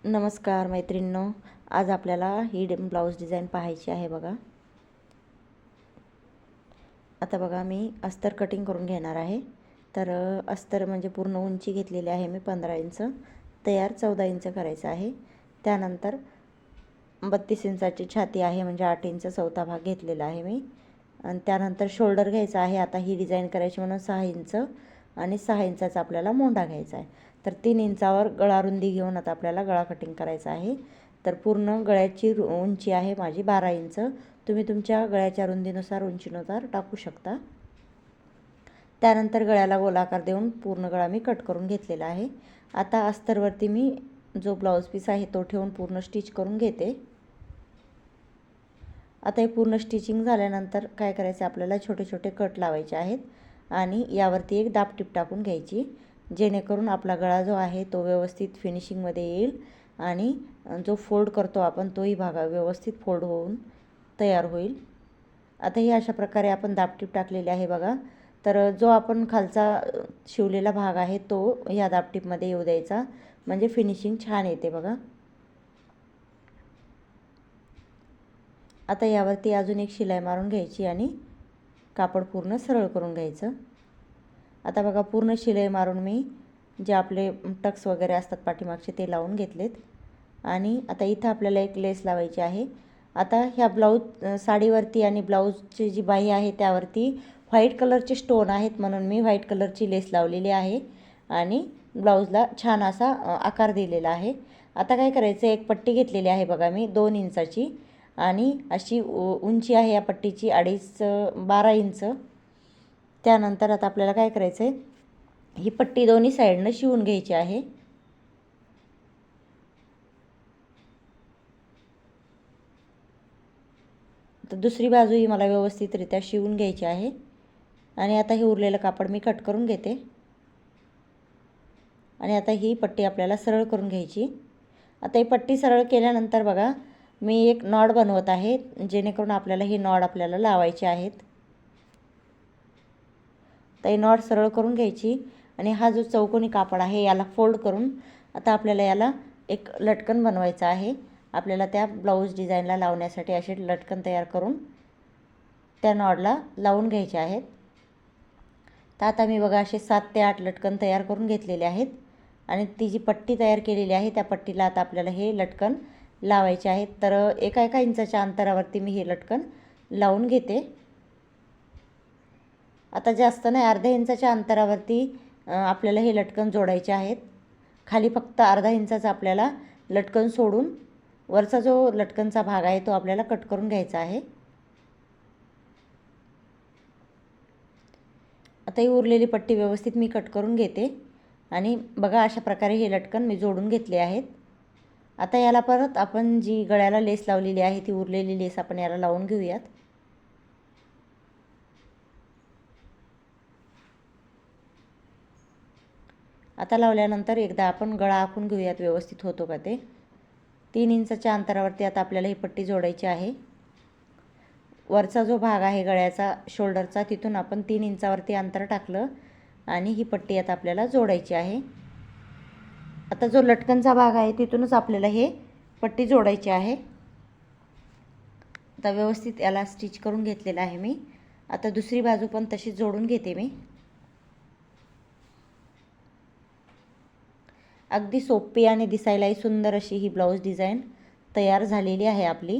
नमस्कार मैत्रिणींनो, आज आपल्याला ही ब्लाऊज डिझाईन पाहायची आहे बघा। आता बघा मी अस्तर कटिंग करून घेणार आहे। तर अस्तर म्हणजे पूर्ण उंची घेतलेली आहे मी 15 इंच, तयार 14 इंच करायचं आहे। त्यानंतर 32 इंचाची छाती आहे म्हणजे 8 इंच चौथा भाग घेतलेला आहे मी। आणि त्यानंतर शोल्डर घ्यायचा आहे। आता ही डिझाईन करायची म्हणून 6 इंच आणि 6 इंचाचा आपल्याला मोंढा घ्यायचा आहे। तर 3 इंचावर गळा रुंदी घेऊन आता आपल्याला गळा कटिंग करायचा आहे। तर पूर्ण गळ्याची उंची आहे माझी 12 इंच। तुम्ही तुमच्या गळ्याच्या रुंदीनुसार उंचीनुसार टाकू शकता। त्यानंतर गळ्याला गोलाकार देऊन पूर्ण गळा मी कट करून घेतलेला आहे। आता अस्तरवरती मी जो ब्लाऊज पीस आहे तो ठेवून पूर्ण स्टिच करून घेते। आता हे पूर्ण स्टिचिंग झाल्यानंतर काय करायचं, आपल्याला छोटे छोटे कट लावायचे आहेत आणि यावरती एक दाबटीप टाकून घ्यायची, जेणेकरून आपला गळा जो आहे तो व्यवस्थित फिनिशिंगमध्ये येईल आणि जो फोल्ड करतो आपण तोही भाग व्यवस्थित फोल्ड होऊन तयार होईल। आता ही अशा प्रकारे आपण दाबटीप टाकलेली आहे बघा। तर जो आपण खालचा शिवलेला भाग आहे तो ह्या दाबटीपमध्ये येऊ द्यायचा, म्हणजे फिनिशिंग छान येते बघा। आता यावरती अजून एक शिलाई मारून घ्यायची आणि कापड पूर्ण सरळ करून घ्यायचं। आता बघा पूर्ण शिलाई मारून मी जे आपले टक्स वगैरे असतात पाठीमागचे ते लावून घेतलेत आणि आता इथं आपल्याला एक लेस लावायची आहे। आता ह्या ब्लाऊज साडीवरती आणि ब्लाऊजची जी बाही आहे त्यावरती व्हाईट कलरचे स्टोन आहेत, म्हणून मी व्हाईट कलरची लेस लावलेली आहे आणि ब्लाऊजला छान असा आकार दिलेला आहे। आता काय करायचं, एक पट्टी घेतलेली आहे बघा मी 2 इंचाची आणि अशी उंची आहे या पट्टीची 12 इंच। त्यानंतर आता आपल्याला काय करायचं आहे, ही पट्टी दोन्ही साईडनं शिवून घ्यायची आहे। तर दुसरी बाजूही मला व्यवस्थितरित्या शिवून घ्यायची आहे आणि आता हे उरलेलं कापड मी कट करून घेते आणि आता ही पट्टी आपल्याला सरळ करून घ्यायची। आता ही पट्टी सरळ केल्यानंतर बघा मी एक नॉड बनवत आहे, जेणेकरून आपल्याला ही नॉड आपल्याला लावायची आहेत। तर ही नॉड सरळ करून घ्यायची आणि हा जो चौकोनी कापड आहे याला फोल्ड करून आता आपल्याला याला एक लटकन बनवायचं आहे। आपल्याला त्या ब्लाऊज डिझाईनला लावण्यासाठी असे लटकन तयार करून त्या नॉडला लावून घ्यायचे आहेत। तर आता मी बघा असे 7 ते 8 लटकन तयार करून घेतलेले आहेत आणि ती जी पट्टी तयार केलेली आहे त्या पट्टीला आता आपल्याला हे लटकन लावायचे आहेत। तर एका इंचाच्या अंतरावरती मी हे लटकन लावून घेते। आता जास्त नाही, अर्ध्या इंचाच्या अंतरावरती आपल्याला हे लटकन जोडायचे आहेत। खाली फक्त अर्धा इंचाचा आपल्याला लटकन सोडून वरचा जो लटकनचा भाग आहे तो आपल्याला कट करून घ्यायचा आहे। आता ही उरलेली पट्टी व्यवस्थित मी कट करून घेते आणि बघा अशा प्रकारे हे लटकन मी जोडून घेतले आहेत। आता याला परत आपण जी गळ्याला लेस लावलेली आहे ती उरलेली लेस आपण याला लावून घेऊयात। आता लावल्यानंतर एकदा आपण गळा आखून घेऊयात व्यवस्थित होतो का ते। 3 इंचाच्या अंतरावरती आता आपल्याला ही पट्टी जोडायची आहे। वरचा जो भाग आहे गळ्याचा शोल्डरचा तिथून आपण 3 इंचावरती अंतर टाकलं आणि ही पट्टी आता आपल्याला जोडायची आहे। आता जो लटकनचा भाग आहे तिथूनच आपल्याला हे पट्टी जोडायची आहे। आता व्यवस्थित याला स्टिच करून घेतलेला आहे मी। आता दुसरी बाजू पण तशीच जोडून घेते मी। अगदी सोपी आणि दिसायलाही सुंदर अशी ही ब्लाऊज डिझाईन तयार झालेली आहे आपली।